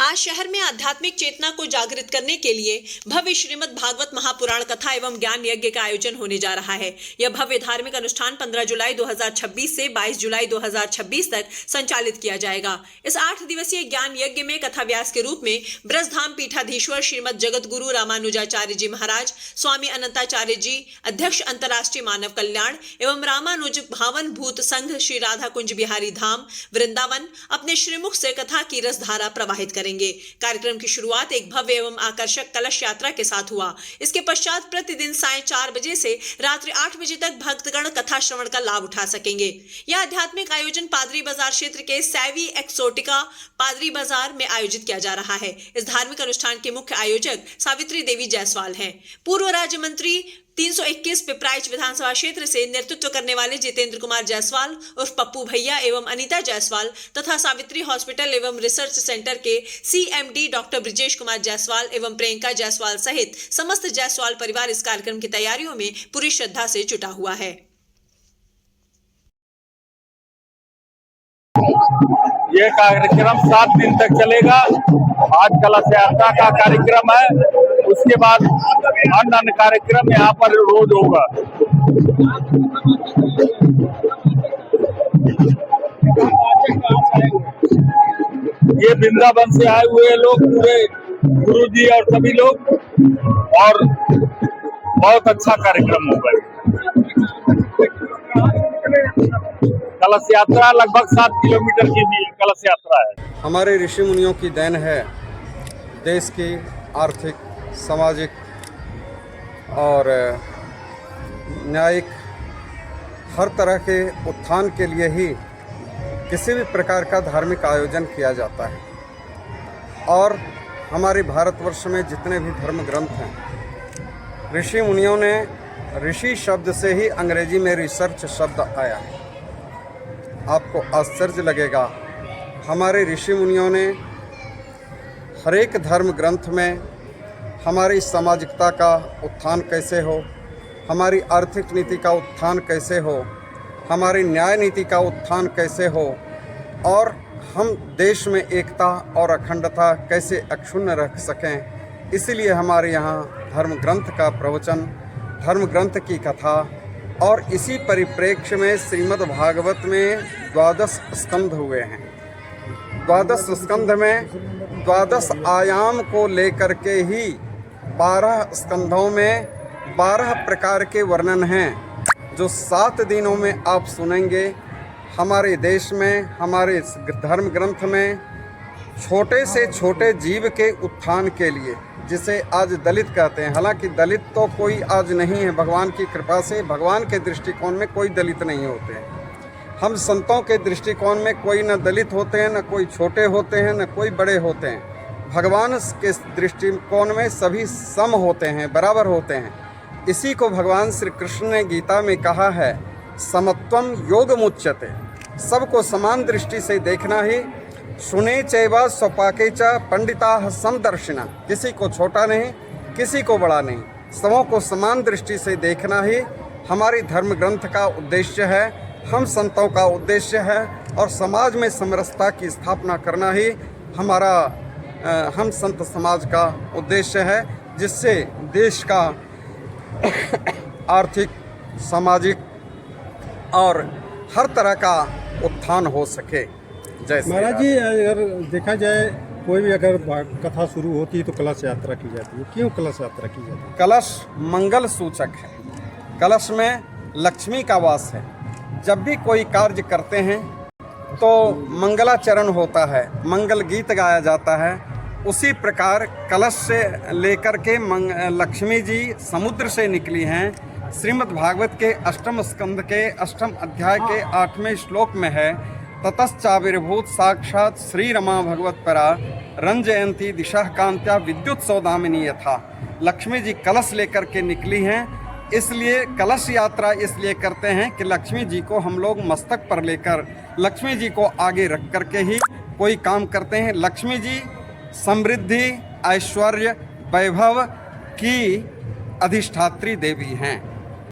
आज शहर में आध्यात्मिक चेतना को जागृत करने के लिए भव्य श्रीमद् भागवत महापुराण कथा एवं ज्ञान यज्ञ का आयोजन होने जा रहा है। यह भव्य धार्मिक अनुष्ठान 15 जुलाई 2026 से 22 जुलाई 2026 तक संचालित किया जाएगा। इस 8 दिवसीय ज्ञान यज्ञ में कथा व्यास के रूप में ब्रजधाम पीठाधीश्वर श्रीमद जगत गुरु रामानुजाचार्य जी महाराज, स्वामी अनंताचार्य जी, अध्यक्ष अंतर्राष्ट्रीय मानव कल्याण एवं रामानुज भावन भूत संघ श्री राधा कुंज बिहारी धाम वृंदावन अपने श्रीमुख से कथा की रसधारा प्रवाहित करेंगे। कार्यक्रम की शुरुआत एक भव्य एवं आकर्षक कलश यात्रा के साथ हुआ। इसके पश्चात प्रतिदिन सायं 4 बजे से रात्रि 8 बजे तक भक्तगण कथा श्रवण का लाभ उठा सकेंगे। यह आध्यात्मिक आयोजन पादरी बाजार क्षेत्र के सैवी एक्सोटिका पादरी बाजार में आयोजित किया जा रहा है। इस धार्मिक अनुष्ठान के मुख्य आयोजक सावित्री देवी जायसवाल हैं। पूर्व राज्य मंत्री 321 पिपराइच विधानसभा क्षेत्र से नेतृत्व करने वाले जितेंद्र कुमार जायसवाल उर्फ पप्पू भैया एवं अनीता जायसवाल तथा सावित्री हॉस्पिटल एवं रिसर्च सेंटर के CMD डॉक्टर ब्रिजेश कुमार जायसवाल एवं प्रियंका जायसवाल सहित समस्त जायसवाल परिवार इस कार्यक्रम की तैयारियों में पूरी श्रद्धा से जुटा हुआ है। ये कार्यक्रम 7 दिन तक चलेगा। आज कलश यात्रा का कार्यक्रम है, उसके बाद अन्य कार्यक्रम यहाँ पर रोज होगा। ये वृंदावन से आए हुए लोग, पूरे गुरु जी और सभी लोग, और बहुत अच्छा कार्यक्रम होगा। कलश यात्रा लगभग 7 किलोमीटर की भी कलश यात्रा है। हमारे ऋषि मुनियों की देन है। देश की आर्थिक, सामाजिक और न्यायिक हर तरह के उत्थान के लिए ही किसी भी प्रकार का धार्मिक आयोजन किया जाता है। और हमारे भारतवर्ष में जितने भी धर्म ग्रंथ हैं, ऋषि मुनियों ने, ऋषि शब्द से ही अंग्रेजी में रिसर्च शब्द आया है। आपको आश्चर्य लगेगा, हमारे ऋषि मुनियों ने हर एक धर्म ग्रंथ में हमारी सामाजिकता का उत्थान कैसे हो, हमारी आर्थिक नीति का उत्थान कैसे हो, हमारी न्याय नीति का उत्थान कैसे हो, और हम देश में एकता और अखंडता कैसे अक्षुण्ण रख सकें, इसलिए हमारे यहाँ धर्म ग्रंथ का प्रवचन, धर्म ग्रंथ की कथा, और इसी परिप्रेक्ष्य में श्रीमद् भागवत में 12 स्कंध हुए हैं। 12 स्कंध में 12 आयाम को लेकर के ही 12 स्कंधों में 12 प्रकार के वर्णन हैं, जो 7 दिनों में आप सुनेंगे। हमारे देश में, हमारे धर्म ग्रंथ में छोटे से छोटे जीव के उत्थान के लिए, जिसे आज दलित कहते हैं, हालांकि दलित तो कोई आज नहीं है, भगवान की कृपा से, भगवान के दृष्टिकोण में कोई दलित नहीं होते हैं। हम संतों के दृष्टिकोण में कोई न दलित होते हैं, न कोई छोटे होते हैं, न कोई बड़े होते हैं। भगवान के दृष्टिकोण में सभी सम होते हैं, बराबर होते हैं। इसी को भगवान श्री कृष्ण ने गीता में कहा है, समत्वम योगमुच्यते। सबको समान दृष्टि से देखना ही, सुने चैवा स्वपाके च पंडिता समदर्शिना। किसी को छोटा नहीं, किसी को बड़ा नहीं, सबों को समान दृष्टि से देखना ही हमारी धर्म ग्रंथ का उद्देश्य है, हम संतों का उद्देश्य है, और समाज में समरसता की स्थापना करना ही हमारा हम संत समाज का उद्देश्य है, जिससे देश का आर्थिक, सामाजिक और हर तरह का उत्थान हो सके। महाराज जी, अगर देखा जाए, कोई भी अगर कथा शुरू होती है तो कलश यात्रा की जाती है। क्यों कलश यात्रा की जाती है? कलश मंगल सूचक है। कलश में लक्ष्मी का वास है। जब भी कोई कार्य करते हैं तो मंगलाचरण होता है, मंगल गीत गाया जाता है। उसी प्रकार कलश से लेकर के लक्ष्मी जी समुद्र से निकली हैं। श्रीमद् भागवत के 8वें स्कंध के 8वें अध्याय के 8वें श्लोक में है, ततश्चाविर्भूत साक्षात श्री रमा भगवत्परा रंजयंती दिशा कांत्या विद्युत सौदामिनी यथा। लक्ष्मी जी कलश लेकर के निकली हैं, इसलिए कलश यात्रा इसलिए करते हैं कि लक्ष्मी जी को हम लोग मस्तक पर लेकर, लक्ष्मी जी को आगे रख करके ही कोई काम करते हैं। लक्ष्मी जी समृद्धि, ऐश्वर्य, वैभव की अधिष्ठात्री देवी हैं।